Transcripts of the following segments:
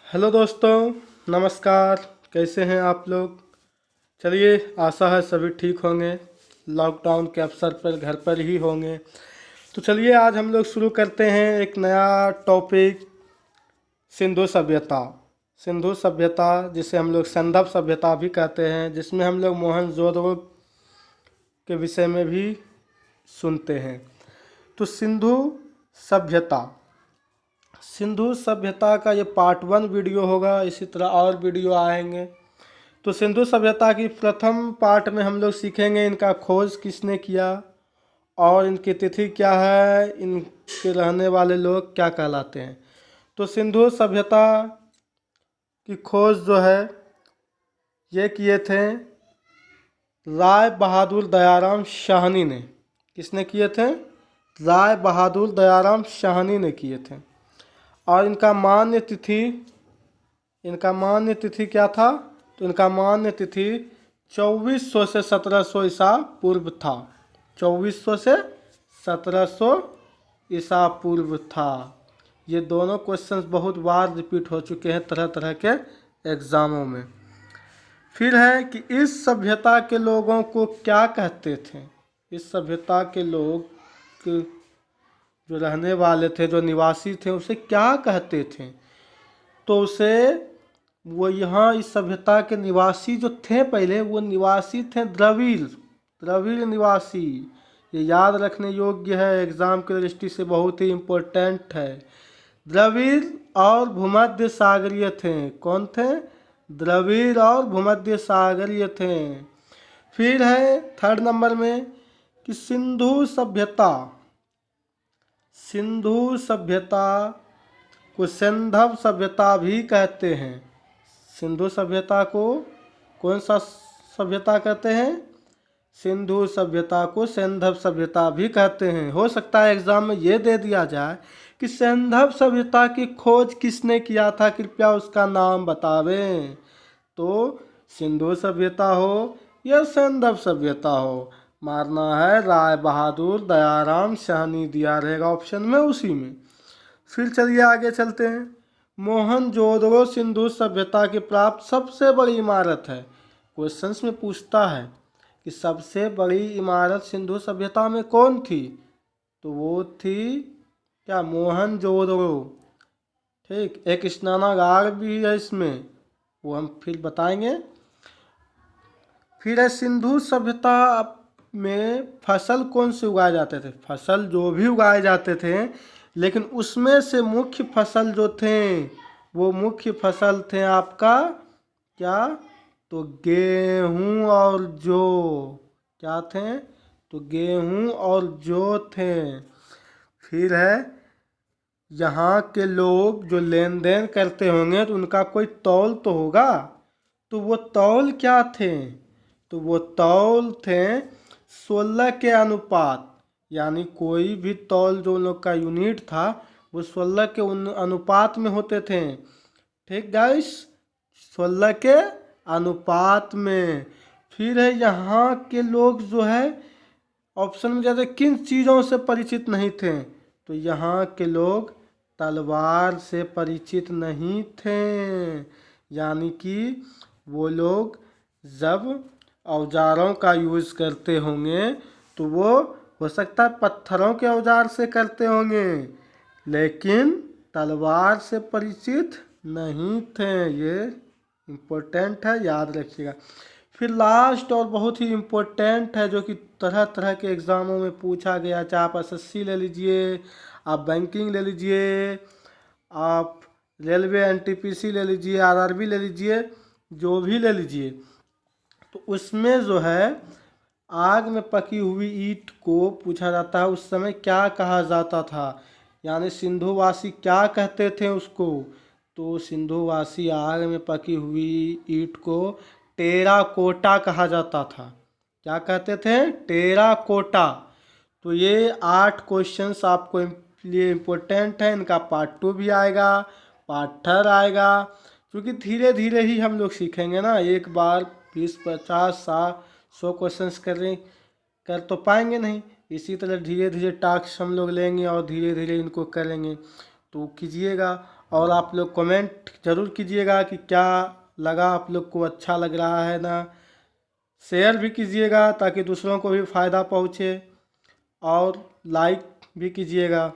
Hello दोस्तों, नमस्कार। कैसे हैं आप लोग? चलिए, आशा है सभी ठीक होंगे। लॉकडाउन के अवसर पर घर पर ही होंगे। तो चलिए आज हम लोग शुरू करते हैं एक नया टॉपिक। सिंधु सभ्यता। सिंधु सभ्यता जिसे हम लोग संदर्भ सभ्यता भी कहते हैं, जिसमें हम लोग मोहनजोदड़ो के विषय में भी सुनते हैं। तो सभ्यता सिंधु सभ्यता का ये पार्ट 1 वीडियो होगा। इसी तरह और वीडियो आएंगे। तो सिंधु सभ्यता की प्रथम पार्ट में हम लोग सीखेंगे इनका खोज किसने किया और इनकी तिथि क्या है, इनके रहने वाले लोग क्या कहलाते हैं। तो सिंधु सभ्यता की खोज जो है ये किए थे राय बहादुर दयाराम शाहनी ने। किसने किए थे? राय बहादुर दयाराम शाहनी ने किए थे। और इनका मान्य तिथि क्या था? तो इनका मान्य तिथि 2400 से 1700 ईसा पूर्व था। 2400 से 1700 ईसा पूर्व था। ये दोनों क्वेश्चंस बहुत बार रिपीट हो चुके हैं तरह तरह के एग्ज़ामों में। फिर है कि इस सभ्यता के लोगों को क्या कहते थे। इस सभ्यता के लोग जो रहने वाले थे, जो निवासी थे, उसे क्या कहते थे? तो उसे वो यहाँ इस सभ्यता के निवासी जो थे पहले, वो निवासी थे द्रविड़ निवासी। ये याद रखने योग्य है, एग्ज़ाम की दृष्टि से बहुत ही इम्पोर्टेंट है। द्रविड़ और भूमध्य सागरीय थे। कौन थे? द्रविड़ और भूमध्य सागरीय थे। फिर है 3rd नंबर में कि सिंधु सभ्यता को सिंधव सभ्यता भी कहते हैं। सिंधु सभ्यता को कौन सा सभ्यता कहते हैं? सिंधु सभ्यता को सिंधव सभ्यता भी कहते हैं। हो सकता है एग्जाम में ये दे दिया जाए कि सिंधव सभ्यता की खोज किसने किया था, कृपया उसका नाम बतावें। तो सिंधु सभ्यता हो या सिंधव सभ्यता हो, मारना है राय बहादुर दयाराम शाहनी। दिया रहेगा ऑप्शन में, उसी में। फिर चलिए आगे चलते हैं। मोहनजोदड़ो सिंधु सभ्यता की प्राप्त सबसे बड़ी इमारत है। क्वेश्चंस में पूछता है कि सबसे बड़ी इमारत सिंधु सभ्यता में कौन थी? तो वो थी क्या? मोहनजोदड़ो। ठीक, एक स्नानागार भी है इसमें, वो हम फिर बताएंगे। फिर है सिंधु सभ्यता में फसल कौन से उगाए जाते थे? फसल जो भी उगाए जाते थे, लेकिन उसमें से मुख्य फसल जो थे, वो मुख्य फसल थे आपका क्या? तो गेहूं और जौ। क्या थे? तो गेहूं और जौ थे। फिर है यहाँ के लोग जो लेन देन करते होंगे तो उनका कोई तौल तो होगा। तो वो तौल क्या थे? तो वो तौल थे 16 के अनुपात। यानी कोई भी तौल जो उन लोग का यूनिट था वो 16 के अनुपात में होते थे। ठीक गाइस, 16 के अनुपात में। फिर है यहाँ के लोग जो है ऑप्शन में जैसे किन चीज़ों से परिचित नहीं थे? तो यहाँ के लोग तलवार से परिचित नहीं थे। यानी कि वो लोग जब औजारों का यूज़ करते होंगे तो वो हो सकता है पत्थरों के औजार से करते होंगे, लेकिन तलवार से परिचित नहीं थे। ये इम्पोर्टेंट है, याद रखिएगा। फिर लास्ट और बहुत ही इम्पोर्टेंट है, जो कि तरह तरह के एग्ज़ामों में पूछा गया। चाहे आप एसएससी ले लीजिए, आप बैंकिंग ले लीजिए, आप रेलवे एनटीपीसी ले लीजिए, आरआरबी ले लीजिए, जो भी ले लीजिए, तो उसमें जो है आग में पकी हुई ईंट को पूछा जाता है उस समय क्या कहा जाता था। यानी सिंधुवासी क्या कहते थे उसको? तो सिंधुवासी आग में पकी हुई ईंट को टेराकोटा कहा जाता था। क्या कहते थे? टेराकोटा। तो ये 8 क्वेश्चंस आपको लिए इम्पोर्टेंट है। इनका पार्ट 2 भी आएगा, पार्ट 3 आएगा, क्योंकि धीरे धीरे ही हम लोग सीखेंगे ना। एक बार 20, 50, 100 क्वेश्चंस कर तो पाएंगे नहीं। इसी तरह धीरे धीरे टास्क हम लोग लेंगे और धीरे धीरे इनको करेंगे। तो कीजिएगा। और आप लोग कमेंट ज़रूर कीजिएगा कि क्या लगा आप लोग को, अच्छा लग रहा है ना। शेयर भी कीजिएगा ताकि दूसरों को भी फ़ायदा पहुँचे, और लाइक भी कीजिएगा,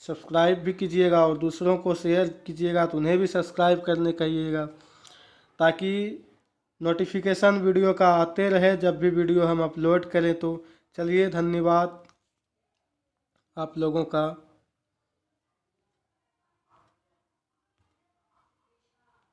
सब्सक्राइब भी कीजिएगा, और दूसरों को शेयर कीजिएगा तो उन्हें भी सब्सक्राइब करने कहिएगा, ताकि नोटिफिकेशन वीडियो का आते रहे जब भी वीडियो हम अपलोड करें तो। चलिए, धन्यवाद आप लोगों का।